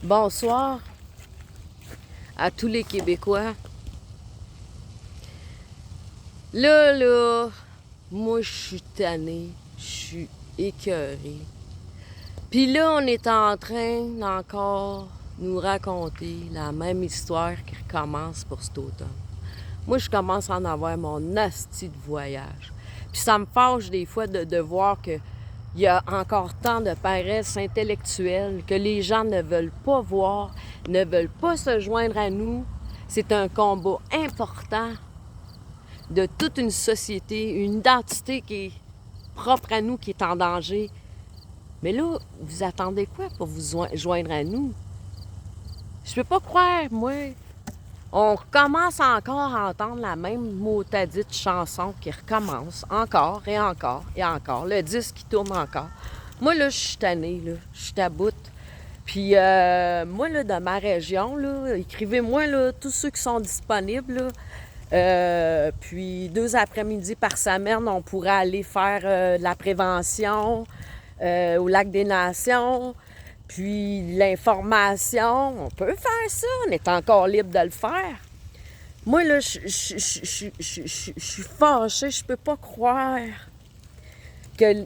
Bonsoir à tous les Québécois. Là, moi je suis tannée, je suis écœurée. Puis là, on est en train d'encore nous raconter la même histoire qui recommence pour cet automne. Moi, je commence à en avoir mon asti de voyage. Puis ça me fâche des fois de voir que il y a encore tant de paresse intellectuelle que les gens ne veulent pas voir, ne veulent pas se joindre à nous. C'est un combat important de toute une société, une identité qui est propre à nous, qui est en danger. Mais là, vous attendez quoi pour vous joindre à nous? Je peux pas croire, moi. On recommence encore à entendre la même motadite chanson qui recommence encore et encore et encore. Le disque qui tourne encore. Moi, là, je suis tannée, là. Je suis à bout. Puis, moi, là, de ma région, là, écrivez-moi, là, tous ceux qui sont disponibles, là. Puis, 2 après-midi par semaine, on pourrait aller faire de la prévention au Lac des Nations. Puis l'information, on peut faire ça, on est encore libre de le faire. Moi, là, je suis fâchée, je peux pas croire que...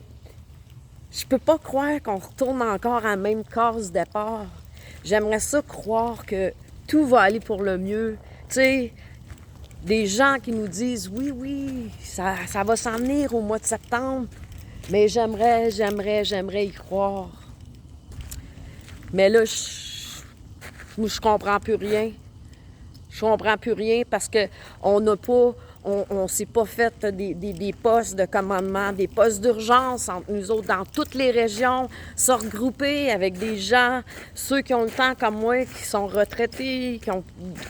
Je peux pas croire qu'on retourne encore à la même case départ. J'aimerais ça croire que tout va aller pour le mieux. Tu sais, des gens qui nous disent « Oui, ça va s'en venir au mois de septembre. » Mais j'aimerais y croire. Mais là, je comprends plus rien. Je comprends plus rien parce que on s'est pas fait des postes de commandement, des postes d'urgence entre nous autres dans toutes les régions, se regrouper avec des gens, ceux qui ont le temps comme moi, qui sont retraités, qui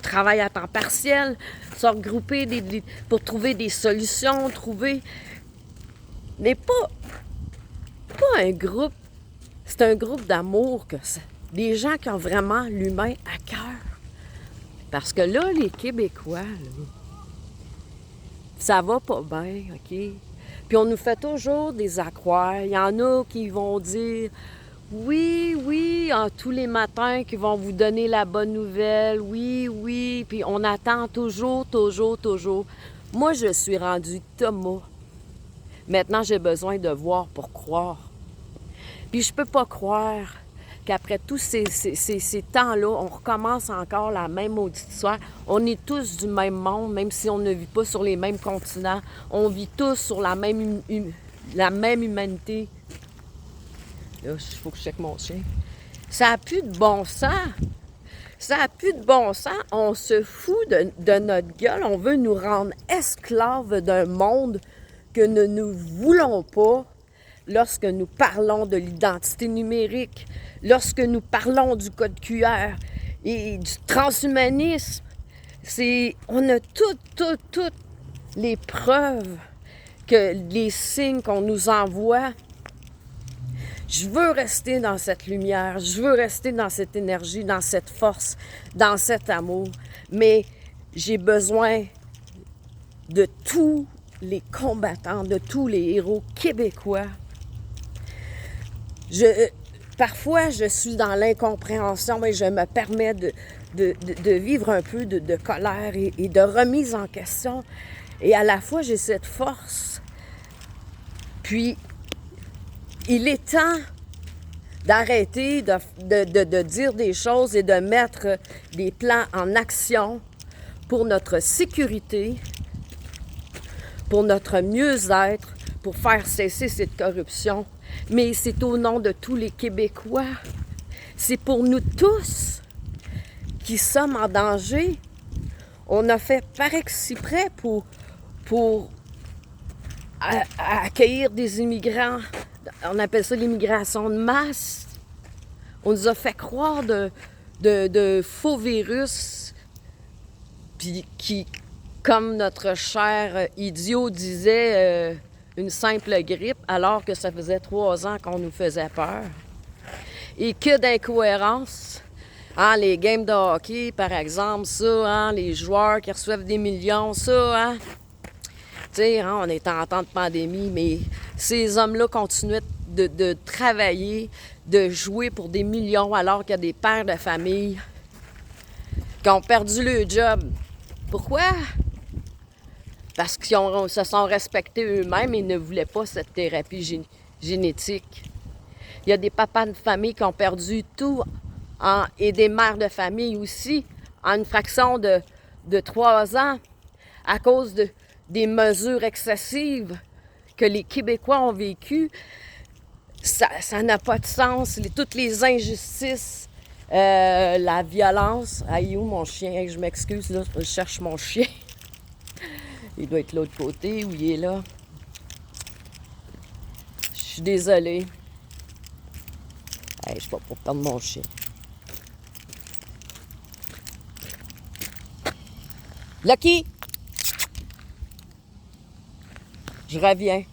travaillent à temps partiel, se regrouper pour trouver des solutions, mais pas un groupe. C'est un groupe d'amour que c'est. Des gens qui ont vraiment l'humain à cœur. Parce que là, les Québécois, là, ça va pas bien, OK? Puis on nous fait toujours des accroires. Il y en a qui vont dire oui, tous les matins, qui vont vous donner la bonne nouvelle. Oui. Puis on attend toujours. Moi, je suis rendue Thomas. Maintenant, j'ai besoin de voir pour croire. Puis je peux pas croire qu'après tous ces temps-là, on recommence encore la même auditoire. On est tous du même monde, même si on ne vit pas sur les mêmes continents. On vit tous sur la même humanité. Là, il faut que je check mon chien. Ça n'a plus de bon sens. Ça n'a plus de bon sens. On se fout de notre gueule. On veut nous rendre esclaves d'un monde que nous ne voulons pas. Lorsque nous parlons de l'identité numérique, lorsque nous parlons du code QR et du transhumanisme, on a toutes les preuves, que les signes qu'on nous envoie. Je veux rester dans cette lumière, je veux rester dans cette énergie, dans cette force, dans cet amour, mais j'ai besoin de tous les combattants, de tous les héros québécois. Parfois, je suis dans l'incompréhension et je me permets de vivre un peu de colère et de remise en question. Et à la fois, j'ai cette force. Puis, il est temps d'arrêter de dire des choses et de mettre des plans en action pour notre sécurité, pour notre mieux-être, pour faire cesser cette corruption. Mais c'est au nom de tous les Québécois. C'est pour nous tous qui sommes en danger. On a fait par exprès pour accueillir des immigrants. On appelle ça l'immigration de masse. On nous a fait croire de faux virus, puis qui, comme notre cher idiot disait... une simple grippe, alors que ça faisait 3 ans qu'on nous faisait peur. Et que d'incohérence. Hein, les games de hockey, par exemple, ça, hein, les joueurs qui reçoivent des millions, ça, hein. Tu sais, hein, on est en temps de pandémie, mais ces hommes-là continuaient de travailler, de jouer pour des millions, alors qu'il y a des pères de famille qui ont perdu leur job. Pourquoi? Parce qu'ils se sont respectés eux-mêmes et ne voulaient pas cette thérapie génétique. Il y a des papas de famille qui ont perdu tout et des mères de famille aussi en une fraction de 3 ans à cause des mesures excessives que les Québécois ont vécues. Ça n'a pas de sens. Toutes les injustices, la violence. Aïe, où mon chien? Je m'excuse, là, je cherche mon chien. Il doit être de l'autre côté ou il est là. Je suis désolée. Hey, je vais pas perdre mon chien. Lucky! Je reviens.